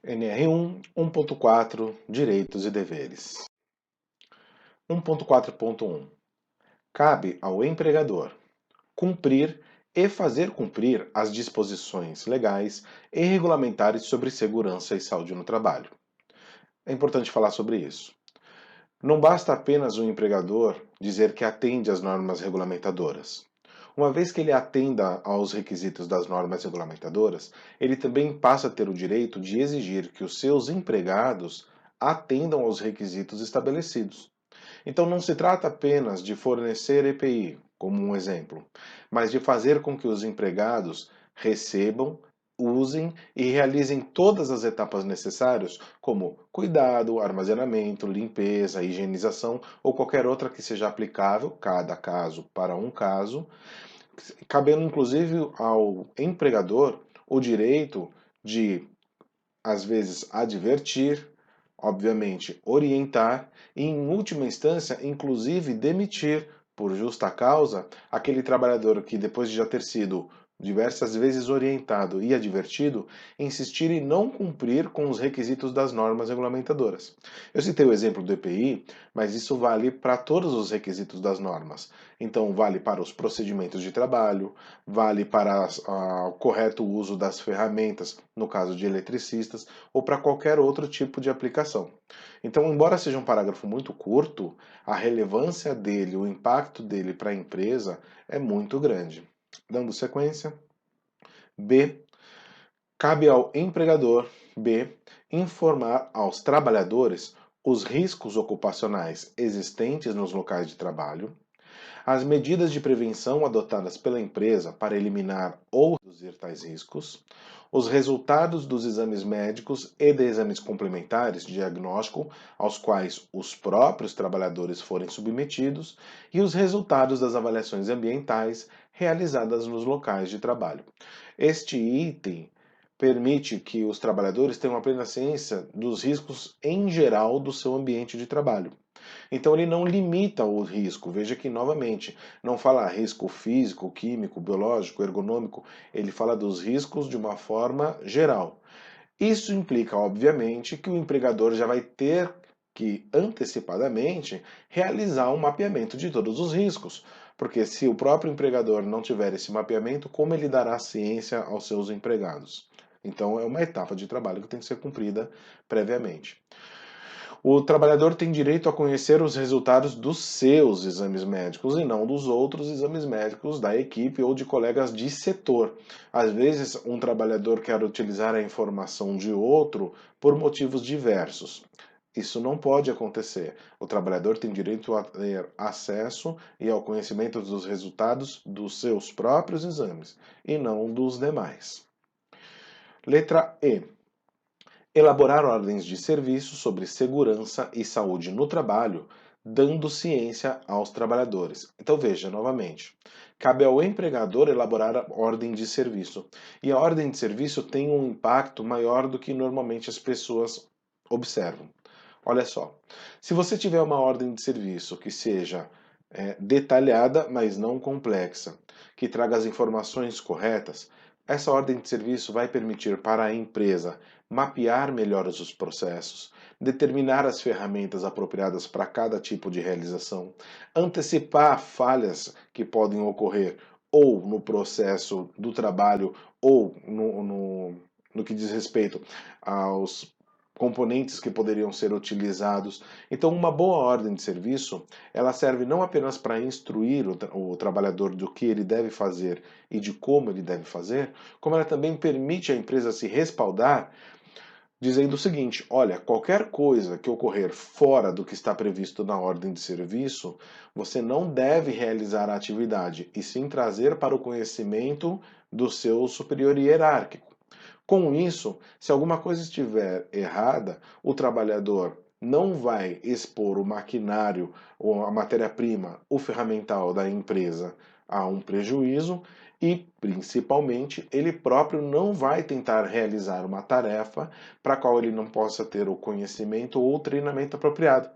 NR1 1.4 Direitos e deveres. 1.4.1 Cabe ao empregador cumprir e fazer cumprir as disposições legais e regulamentares sobre segurança e saúde no trabalho. É importante falar sobre isso. Não basta apenas o empregador dizer que atende às normas regulamentadoras. Uma vez que ele atenda aos requisitos das normas regulamentadoras, ele também passa a ter o direito de exigir que os seus empregados atendam aos requisitos estabelecidos. Então não se trata apenas de fornecer EPI, como um exemplo, mas de fazer com que os empregados recebam, usem e realizem todas as etapas necessárias, como cuidado, armazenamento, limpeza, higienização ou qualquer outra que seja aplicável, cada caso para um caso, cabendo inclusive ao empregador o direito de, às vezes, advertir, obviamente, orientar e, em última instância, inclusive demitir, por justa causa, aquele trabalhador que, depois de já ter sido diversas vezes orientado e advertido, insistir em não cumprir com os requisitos das normas regulamentadoras. Eu citei o exemplo do EPI, mas isso vale para todos os requisitos das normas. Então, vale para os procedimentos de trabalho, vale para o correto uso das ferramentas, no caso de eletricistas, ou para qualquer outro tipo de aplicação. Então, embora seja um parágrafo muito curto, a relevância dele, o impacto dele para a empresa é muito grande. Dando sequência, B. Cabe ao empregador, B. Informar aos trabalhadores os riscos ocupacionais existentes nos locais de trabalho, as medidas de prevenção adotadas pela empresa para eliminar ou reduzir tais riscos, os resultados dos exames médicos e de exames complementares de diagnóstico aos quais os próprios trabalhadores forem submetidos e os resultados das avaliações ambientais realizadas nos locais de trabalho. Este item permite que os trabalhadores tenham a plena ciência dos riscos em geral do seu ambiente de trabalho. Então ele não limita o risco. Veja que, novamente, não fala risco físico, químico, biológico, ergonômico. Ele fala dos riscos de uma forma geral. Isso implica, obviamente, que o empregador já vai ter que, antecipadamente, realizar um mapeamento de todos os riscos. Porque se o próprio empregador não tiver esse mapeamento, como ele dará ciência aos seus empregados? Então é uma etapa de trabalho que tem que ser cumprida previamente. O trabalhador tem direito a conhecer os resultados dos seus exames médicos e não dos outros exames médicos da equipe ou de colegas de setor. Às vezes, um trabalhador quer utilizar a informação de outro por motivos diversos. Isso não pode acontecer. O trabalhador tem direito a ter acesso e ao conhecimento dos resultados dos seus próprios exames e não dos demais. Letra E. Elaborar ordens de serviço sobre segurança e saúde no trabalho, dando ciência aos trabalhadores. Então veja novamente, cabe ao empregador elaborar a ordem de serviço. E a ordem de serviço tem um impacto maior do que normalmente as pessoas observam. Olha só, se você tiver uma ordem de serviço que seja detalhada, mas não complexa, que traga as informações corretas, essa ordem de serviço vai permitir para a empresa mapear melhor os processos, determinar as ferramentas apropriadas para cada tipo de realização, antecipar falhas que podem ocorrer ou no processo do trabalho ou no que diz respeito aos componentes que poderiam ser utilizados. Então, uma boa ordem de serviço, ela serve não apenas para instruir o trabalhador do que ele deve fazer e de como ele deve fazer, como ela também permite à empresa se respaldar dizendo o seguinte: olha, qualquer coisa que ocorrer fora do que está previsto na ordem de serviço, você não deve realizar a atividade, e sim trazer para o conhecimento do seu superior hierárquico. Com isso, se alguma coisa estiver errada, o trabalhador não vai expor o maquinário ou a matéria-prima, o ferramental da empresa há um prejuízo e, principalmente, ele próprio não vai tentar realizar uma tarefa para a qual ele não possa ter o conhecimento ou o treinamento apropriado.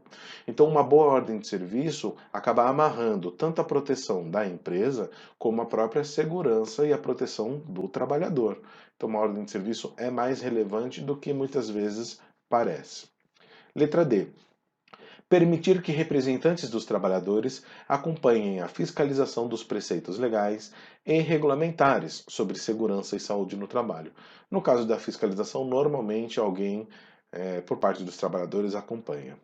Então, uma boa ordem de serviço acaba amarrando tanto a proteção da empresa como a própria segurança e a proteção do trabalhador. Então, uma ordem de serviço é mais relevante do que muitas vezes parece. Letra D. Permitir que representantes dos trabalhadores acompanhem a fiscalização dos preceitos legais e regulamentares sobre segurança e saúde no trabalho. No caso da fiscalização, normalmente alguém, por parte dos trabalhadores, acompanha.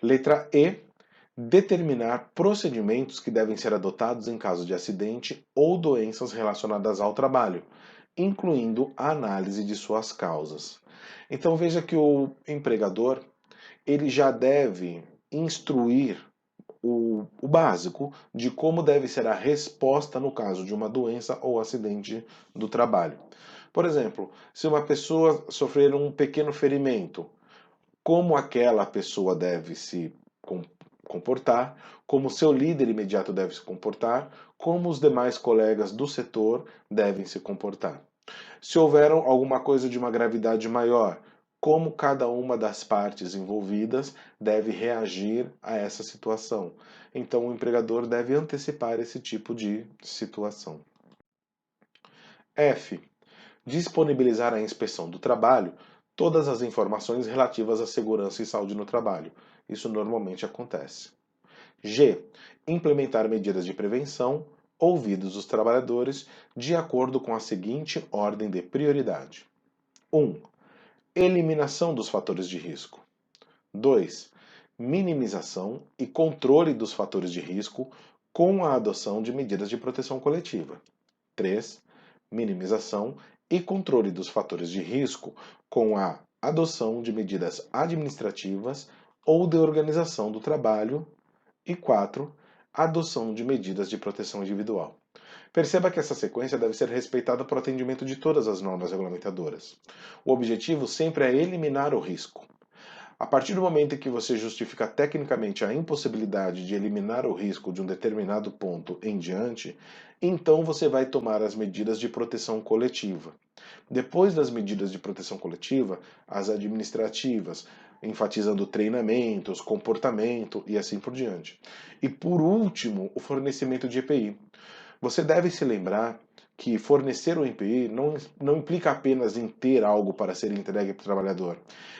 Letra E. Determinar procedimentos que devem ser adotados em caso de acidente ou doenças relacionadas ao trabalho, incluindo a análise de suas causas. Então veja que o empregador ele já deve instruir o básico de como deve ser a resposta no caso de uma doença ou acidente do trabalho. Por exemplo, se uma pessoa sofrer um pequeno ferimento, como aquela pessoa deve se comportar, como seu líder imediato deve se comportar, como os demais colegas do setor devem se comportar. Se houver alguma coisa de uma gravidade maior, como cada uma das partes envolvidas deve reagir a essa situação. Então, o empregador deve antecipar esse tipo de situação. F. Disponibilizar à inspeção do trabalho todas as informações relativas à segurança e saúde no trabalho. Isso normalmente acontece. G. Implementar medidas de prevenção ouvidos os trabalhadores de acordo com a seguinte ordem de prioridade. 1. Eliminação dos fatores de risco. 2. Minimização e controle dos fatores de risco com a adoção de medidas de proteção coletiva. 3. Minimização e controle dos fatores de risco com a adoção de medidas administrativas ou de organização do trabalho. E 4. Adoção de medidas de proteção individual. Perceba que essa sequência deve ser respeitada para o atendimento de todas as normas regulamentadoras. O objetivo sempre é eliminar o risco. A partir do momento em que você justifica tecnicamente a impossibilidade de eliminar o risco de um determinado ponto em diante, então você vai tomar as medidas de proteção coletiva. Depois das medidas de proteção coletiva, as administrativas, enfatizando treinamentos, comportamento e assim por diante. E por último, o fornecimento de EPI. Você deve se lembrar que fornecer o EPI não implica apenas em ter algo para ser entregue para o trabalhador,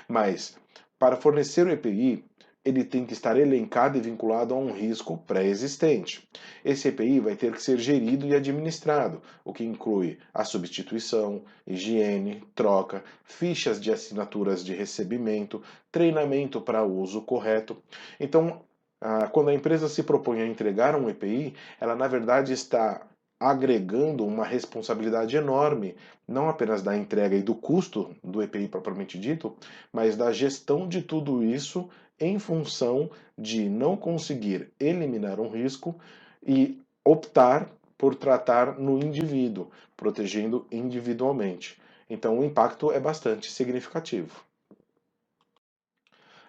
mas para fornecer o EPI, ele tem que estar elencado e vinculado a um risco pré-existente. Esse EPI vai ter que ser gerido e administrado, o que inclui a substituição, higiene, troca, fichas de assinaturas de recebimento, treinamento para uso correto. Então, quando a empresa se propõe a entregar um EPI, ela na verdade está agregando uma responsabilidade enorme, não apenas da entrega e do custo do EPI propriamente dito, mas da gestão de tudo isso em função de não conseguir eliminar um risco e optar por tratar no indivíduo, protegendo individualmente. Então o impacto é bastante significativo.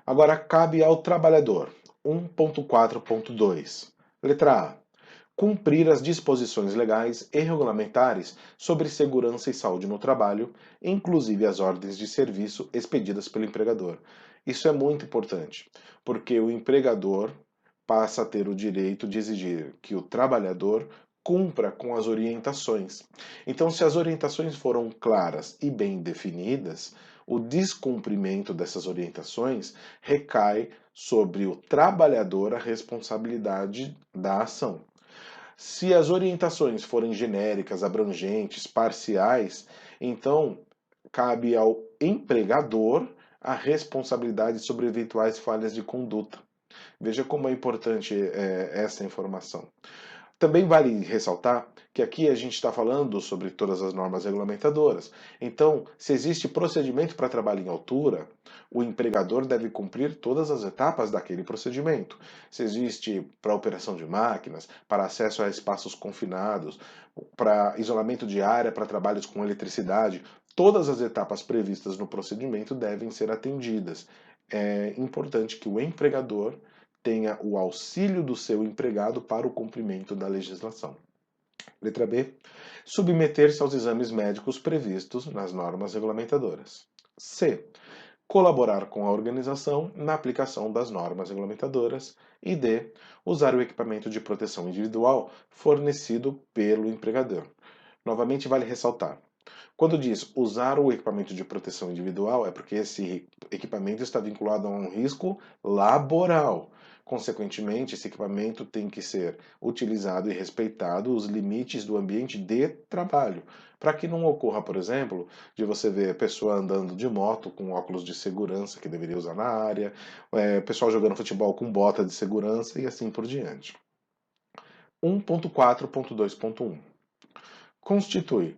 Agora cabe ao trabalhador. 1.4.2. Letra A. Cumprir as disposições legais e regulamentares sobre segurança e saúde no trabalho, inclusive as ordens de serviço expedidas pelo empregador. Isso é muito importante, porque o empregador passa a ter o direito de exigir que o trabalhador cumpra com as orientações. Então, se as orientações foram claras e bem definidas, o descumprimento dessas orientações recai sobre o trabalhador a responsabilidade da ação. Se as orientações forem genéricas, abrangentes, parciais, então cabe ao empregador a responsabilidade sobre eventuais falhas de conduta. Veja como é importante essa informação. Também vale ressaltar que aqui a gente está falando sobre todas as normas regulamentadoras. Então, se existe procedimento para trabalho em altura, o empregador deve cumprir todas as etapas daquele procedimento. Se existe para operação de máquinas, para acesso a espaços confinados, para isolamento de área, para trabalhos com eletricidade, todas as etapas previstas no procedimento devem ser atendidas. É importante que o empregador tenha o auxílio do seu empregado para o cumprimento da legislação. Letra B. Submeter-se aos exames médicos previstos nas normas regulamentadoras. C. Colaborar com a organização na aplicação das normas regulamentadoras. E D. Usar o equipamento de proteção individual fornecido pelo empregador. Novamente, vale ressaltar: quando diz usar o equipamento de proteção individual, é porque esse equipamento está vinculado a um risco laboral. Consequentemente, esse equipamento tem que ser utilizado e respeitado os limites do ambiente de trabalho, para que não ocorra, por exemplo, de você ver a pessoa andando de moto com óculos de segurança que deveria usar na área, pessoal jogando futebol com bota de segurança e assim por diante. 1.4.2.1 Constitui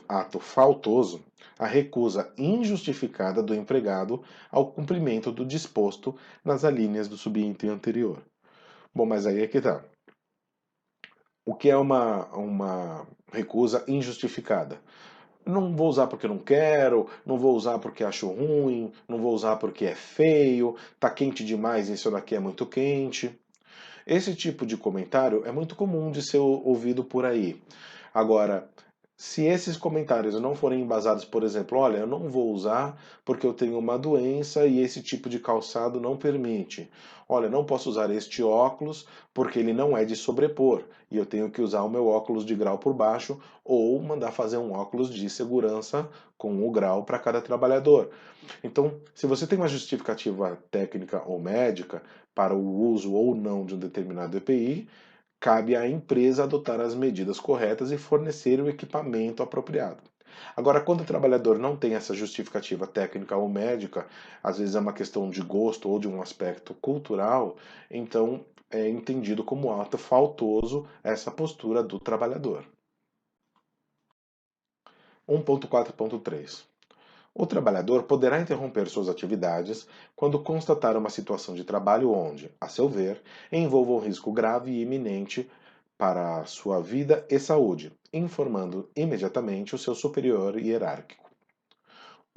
ato faltoso a recusa injustificada do empregado ao cumprimento do disposto nas alíneas do subitem anterior. Bom, mas aí é que tá. O que é uma recusa injustificada? Não vou usar porque não quero, não vou usar porque acho ruim, não vou usar porque é feio, tá quente demais e isso daqui é muito quente. Esse tipo de comentário é muito comum de ser ouvido por aí. Agora, se esses comentários não forem embasados, por exemplo, olha, eu não vou usar porque eu tenho uma doença e esse tipo de calçado não permite. Olha, não posso usar este óculos porque ele não é de sobrepor e eu tenho que usar o meu óculos de grau por baixo ou mandar fazer um óculos de segurança com o grau para cada trabalhador. Então, se você tem uma justificativa técnica ou médica para o uso ou não de um determinado EPI, cabe à empresa adotar as medidas corretas e fornecer o equipamento apropriado. Agora, quando o trabalhador não tem essa justificativa técnica ou médica, às vezes é uma questão de gosto ou de um aspecto cultural, então é entendido como ato faltoso essa postura do trabalhador. 1.4.3 O trabalhador poderá interromper suas atividades quando constatar uma situação de trabalho onde, a seu ver, envolva um risco grave e iminente para a sua vida e saúde, informando imediatamente o seu superior hierárquico.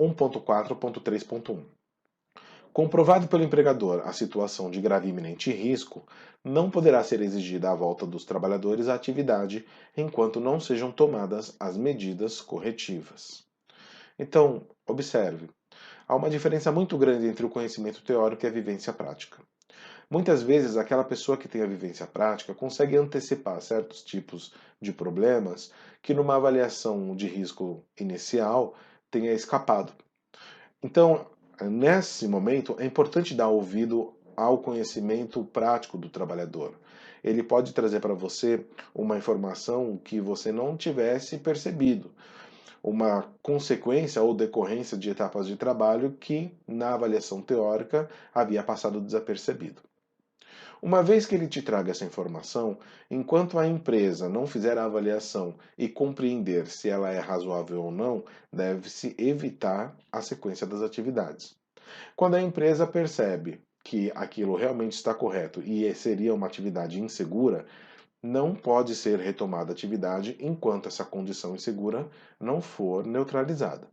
1.4.3.1 Comprovado pelo empregador a situação de grave e iminente risco, não poderá ser exigida a volta dos trabalhadores à atividade enquanto não sejam tomadas as medidas corretivas. Então, observe, há uma diferença muito grande entre o conhecimento teórico e a vivência prática. Muitas vezes, aquela pessoa que tem a vivência prática consegue antecipar certos tipos de problemas que, numa avaliação de risco inicial, tenha escapado. Então, nesse momento, é importante dar ouvido ao conhecimento prático do trabalhador. Ele pode trazer para você uma informação que você não tivesse percebido, uma consequência ou decorrência de etapas de trabalho que, na avaliação teórica, havia passado desapercebido. Uma vez que ele te traga essa informação, enquanto a empresa não fizer a avaliação e compreender se ela é razoável ou não, deve-se evitar a sequência das atividades. Quando a empresa percebe que aquilo realmente está correto e seria uma atividade insegura, não pode ser retomada a atividade enquanto essa condição insegura não for neutralizada.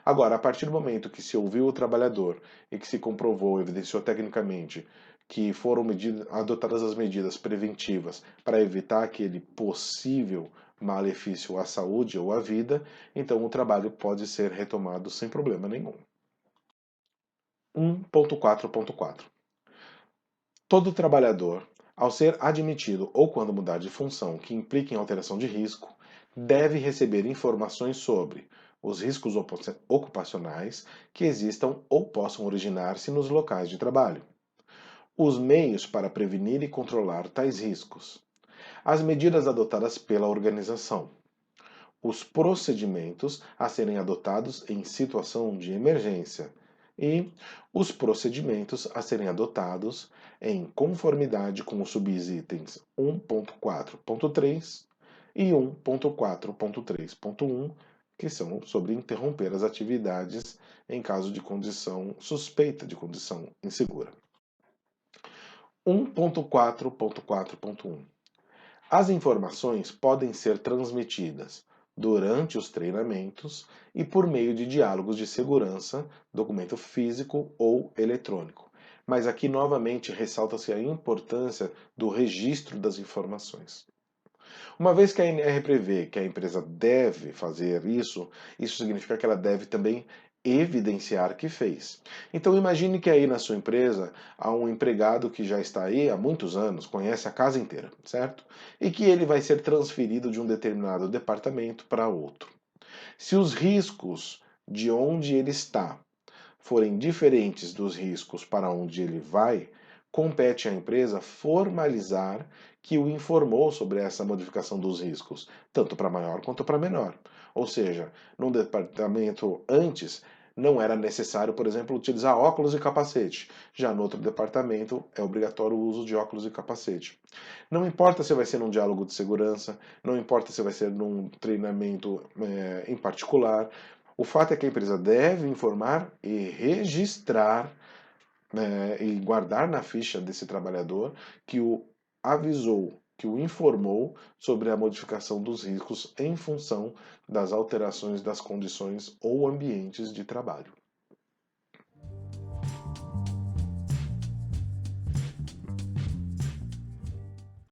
Agora, a partir do momento que se ouviu o trabalhador e que se comprovou, evidenciou tecnicamente que foram adotadas as medidas preventivas para evitar aquele possível malefício à saúde ou à vida, então o trabalho pode ser retomado sem problema nenhum. 1.4.4 Todo trabalhador, ao ser admitido ou quando mudar de função que implique em alteração de risco, deve receber informações sobre os riscos ocupacionais que existam ou possam originar-se nos locais de trabalho, os meios para prevenir e controlar tais riscos, as medidas adotadas pela organização, os procedimentos a serem adotados em situação de emergência e os procedimentos a serem adotados em conformidade com os subitens 1.4.3 e 1.4.3.1, que são sobre interromper as atividades em caso de condição suspeita de condição insegura. 1.4.4.1 As informações podem ser transmitidas durante os treinamentos e por meio de diálogos de segurança, documento físico ou eletrônico, Mas aqui novamente ressalta-se a importância do registro das informações. Uma vez que a ANR prevê que a empresa deve fazer isso, isso significa que ela deve também evidenciar que fez. Então imagine que aí na sua empresa há um empregado que já está aí há muitos anos, conhece a casa inteira, certo? E que ele vai ser transferido de um determinado departamento para outro. Se os riscos de onde ele está forem diferentes dos riscos para onde ele vai, compete à empresa formalizar que o informou sobre essa modificação dos riscos, tanto para maior quanto para menor. Ou seja, num departamento antes não era necessário, por exemplo, utilizar óculos e capacete. Já no outro departamento é obrigatório o uso de óculos e capacete. Não importa se vai ser num diálogo de segurança, não importa se vai ser num treinamento em particular, o fato é que a empresa deve informar e registrar, né, e guardar na ficha desse trabalhador que o avisou, que o informou sobre a modificação dos riscos em função das alterações das condições ou ambientes de trabalho.